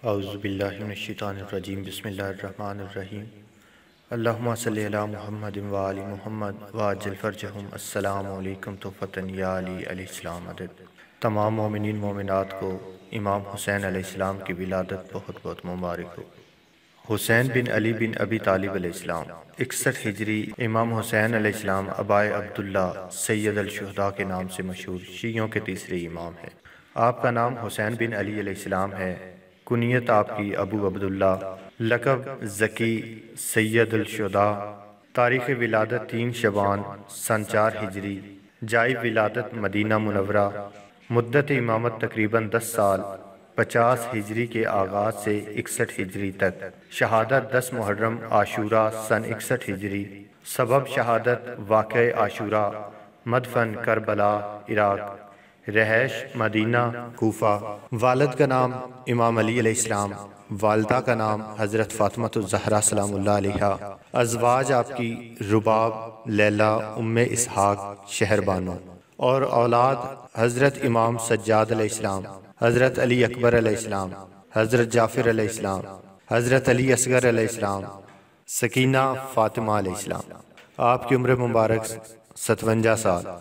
औज़ुबिल्लाहिमिनश्शैतानिर्रजीम बिस्मिल्लाहिर्रहमानिर्रहीम। अल्लाहुम्मा सल्लि अला मुहम्मद व आलि मुहम्मद वअज्जिल फ़रजहुम। अस्सलामु अलैकुम तुफ़तन या अली अलैहिस्सलाम मदद। तमाम मोमिनीन मोमिनात को इमाम हुसैन अलैहिस्सलाम की विलादत बहुत बहुत मुबारक हो। हुसैन बिन अली बिन अबी तालिब अलैहिस्सलाम 61 हिजरी। इमाम हुसैन अलैहिस्सलाम अबाए अब्दुल्ला सैयद अल शुहदा के नाम से मशहूर शियों के तीसरे इमाम हैं। आपका नाम हुसैन बिन अली अलैहिस्सलाम है। कुनियत आपकी अबू अब्दुल्ला, लक़ब ज़की सैयद अल शुहदा। तारीख़ विलादत 3 शबान सन 4 हिजरी। जाए विलादत मदीना मुनव्वरा। मुद्दत इमामत तकरीबन 10 साल 50 हिजरी के आगाज़ से 61 हिजरी तक। शहादत 10 मुहर्रम आशूरा सन 61 हिजरी। सबब शहादत वाक़या आशूरा। मदफन करबला इराक़। रहश मदीना कूफा। वालिद का नाम इमाम अली अलैहिस्सलाम, वालिदा का नाम हज़रत फ़ातिमा ज़हरा सलामुल्लाह अलैहा। अज़वाज आपकी रुबाब, लैला, उम्मे इसहाक़, शहरबानो। और औलाद हज़रत इमाम सज्जाद अलैहिस्सलाम, हज़रत अली अकबर अलैहिस्सलाम, हज़रत जाफ़िर अलैहिस्सलाम, हज़रत अली असगर अलैहिस्सलाम, सकीना फ़ातिमा अलैहिस्सलाम। आपकी उम्र मुबारक 57 साल।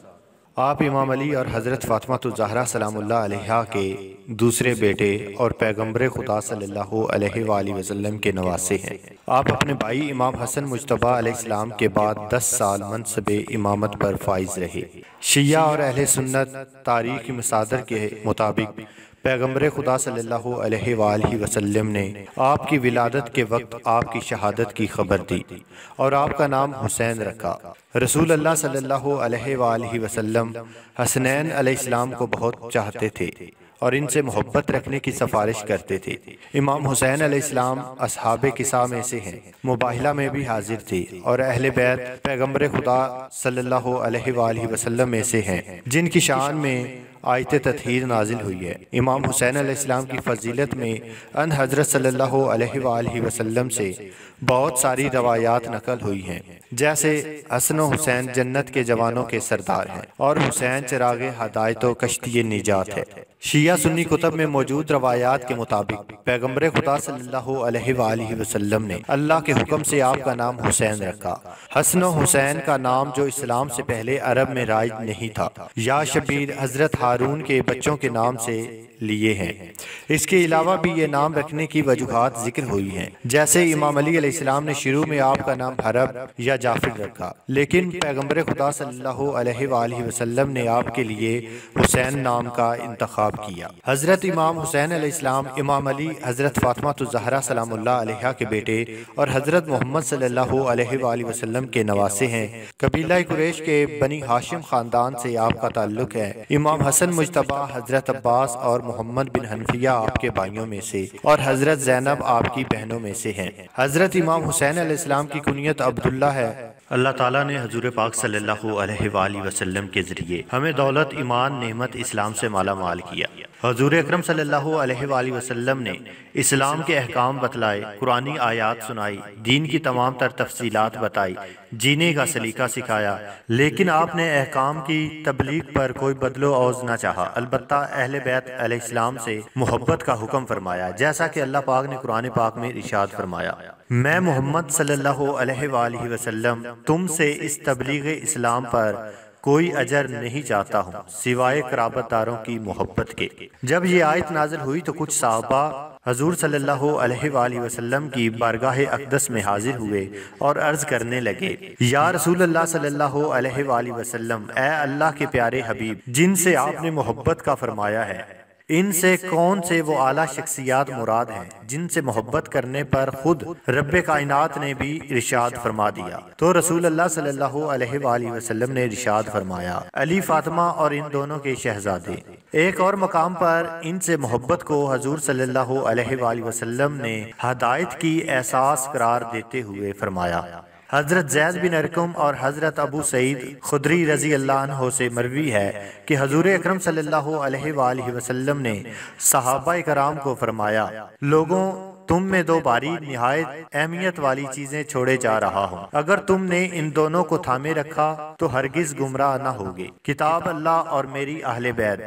आप इमाम अली और हज़रत फ़ातिमा ज़हरा सलामुल्लाह अलैहा के दूसरे बेटे और पैगम्बर खुदा सल्लल्लाहु अलैहि वसल्लम के नवासे हैं। आप अपने भाई इमाम हसन मुज्तबा अलैहिस्सलाम के बाद 10 साल मनसबे इमामत पर फाइज रहे। शिया और अहले सुन्नत तारीख़ मसादर के मुताबिक पैगम्बर खुदा सल्लल्लाहु अलैहि वसल्लम ने आपकी विलादत के वक्त आपकी शहादत की खबर दी और आपका नाम हुसैन रखा। रसूल अल्लाह सल्लल्लाहु अलैहि वसल्लम हसनैन अलैहिस्सलाम को बहुत चाहते थे और इनसे मोहब्बत रखने की सिफारिश करते थे। इमाम हुसैन अलैहिस्सलाम असहाबे किसा में से हैं, मुबाहिला में भी हाजिर थे और अहले बैत पैगम्बर खुदा सल्लल्लाहु अलैहि वसल्लम में से हैं जिनकी शान में आयत तत्हीर नाजिल हुई है। इमाम हुसैन अलैहिस्सलाम की फजीलत में अन हज़रत सल्लल्लाहु अलैहि वसल्लम से बहुत सारी रवायात नकल हुई हैं, जैसे हसन हुसैन जन्नत के जवानों के सरदार हैं और हुसैन चिरागे हदायत व कश्ती निजात है। शिया सुन्नी कुतब में मौजूद रवायात के मुताबिक पैगम्बर खुदा सल्लल्लाहु अलैहि वसल्लम ने अल्लाह के हुक्म से आपका नाम हुसैन रखा। हसन हुसैन का नाम जो इस्लाम से पहले अरब में राइज नहीं था, या शबीर हजरत हारून के बच्चों के नाम से लिए हैं। इसके अलावा भी ये नाम रखने की वजूहात जिक्र हुई हैं, जैसे इमाम अली अलैहिस्सलाम ने शुरू में आपका नाम हरब या जाफिर रखा, लेकिन पैगम्बर खुदा सल्लल्लाहु अलैहि वसल्लम ने आपके लिए हुसैन नाम का इंतखाब किया। हजरत इमाम हुसैन अलैहिस्सलाम इमाम अली हजरत फ़ातिमा ज़हरा सलामुल्लाह अलैहा के बेटे और हजरत मोहम्मद सल्लल्लाहु अलैहि वसल्लम के नवासे हैं। कबीला कुरैश के बनी हाशिम खानदान से आपका ताल्लुक है। इमाम हसन मुज्तबा हजरत अब्बास और मोहम्मद बिन हनफिया आपके भाइयों में से और हजरत ज़ैनब आपकी बहनों में से हैं। हजरत इमाम हुसैन अलैहिस्सलाम की कुनियत अब्दुल्ला है। अल्लाह ताला ने हजूर पाक सल्लल्लाहु अलैहि वसल्लम के ज़रिए हमें दौलत, ईमान, नेमत, इस्लाम से माला माल किया। हजूर अकरम सल्लल्लाहु अलैहि वसल्लम ने इस्लाम के अहकाम बतलाए, कुरानी आयात सुनाई, दीन की तमाम तर तफसीलात बताई, जीने का सलीका सिखाया, लेकिन आपने अहकाम की तबलीग पर कोई बदलो औज न चाहा। अलबत्ता अहले बैत अलैहिस्सलाम से मोहब्बत का हुक्म फरमाया, जैसा कि अल्लाह पाक ने कुरान पाक में इरशाद फरमाया, मैं मोहम्मद सल्लल्लाहु अलैहि वसल्लम तुमसे इस तबलीग इस्लाम पर कोई अजर नहीं चाहता हूँ सिवाय कराबतदारों की मोहब्बत के। जब ये आयत नाजिल हुई तो कुछ साहबा हजूर सल्लल्लाहु अलैहि वसल्लम की बारगाह अक़दस में हाजिर हुए और अर्ज करने लगे, या रसूल अल्लाह सल्लल्लाहु अलैहि वसल्लम, ए अल्लाह के प्यारे हबीब, जिनसे आपने मोहब्बत का फरमाया है, इनसे कौन से वो आला शख्सियात मुराद हैं जिनसे मोहब्बत करने पर खुद रब्बे कायनात ने भी इरशाद फरमा दिया। तो रसूल अल्लाह सल्लल्लाहु अलैहि वसल्लम ने इरशाद फरमाया, अली, फातिमा और इन दोनों के शहजादे। एक और मकाम पर इनसे मोहब्बत को हजूर सल्लल्लाहु अलैहि वसल्लम ने हदायत की एहसास करार देते हुए फरमाया। हजरत जैद बिन अरकम और हजरत अबू सईद खुदरी रजी अल्लाह अन्हो से मरवी है कि हजूर अकरम सल्लल्लाहु अलैहि वसल्लम ने सहाबा कराम को फरमाया, लोगों, तुम में दो भारी निहायत अहमियत वाली चीजें छोड़े जा रहा हूँ। अगर तुमने इन दोनों को थामे रखा तो हरगिज गुमराह न होगे, किताब अल्लाह और मेरी अहले बैत।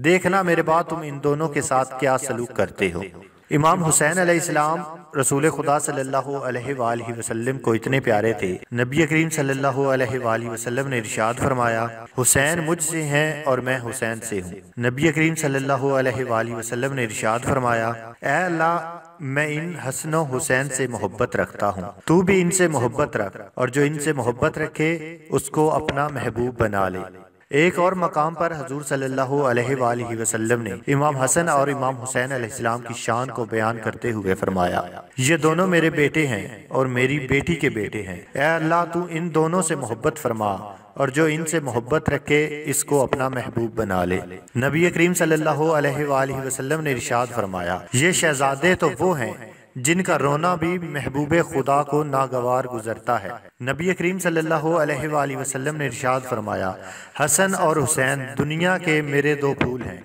देखना मेरे बाद तुम इन दोनों के साथ क्या सलूक करते हो। इमाम हुसैन अलैहिस्सलाम रसूल खुदा सल्लल्लाहु अलैहि वसल्लम को इतने प्यारे थे। नबी करीम सल्लल्लाहु अलैहि वसल्लम ने इरशाद फरमाया, हुसैन मुझसे हैं और मैं हुसैन से हूँ। नबी करीम सल्लल्लाहु अलैहि वसल्लम ने इरशाद फरमाया, ऐ अल्लाह, मैं इन हसन हुसैन से मोहब्बत रखता हूँ, तू भी इनसे मोहब्बत रख, और जो इनसे मोहब्बत रखे उसको अपना महबूब बना ले। एक और मकाम पर हजूर सल्लल्लाहु अलैहि वसल्लम ने इमाम हसन और इमाम हुसैन अलैहिस्सलाम की शान को बयान करते हुए फरमाया, ये दोनों मेरे बेटे हैं और मेरी बेटी के बेटे हैं। ऐ अल्लाह, तू इन दोनों से मोहब्बत फरमा, और जो इनसे मोहब्बत रखे इसको अपना महबूब बना ले। नबी करीम सल्लल्लाहु अलैहि वसल्लम ने इरशाद फरमाया, ये शहजादे तो वो हैं जिनका रोना भी महबूब खुदा को नागवार गुजरता है। नबी करीम सल्लल्लाहु अलैहि वसल्लम ने इरशाद फरमाया, हसन और हुसैन दुनिया के मेरे दो फूल हैं।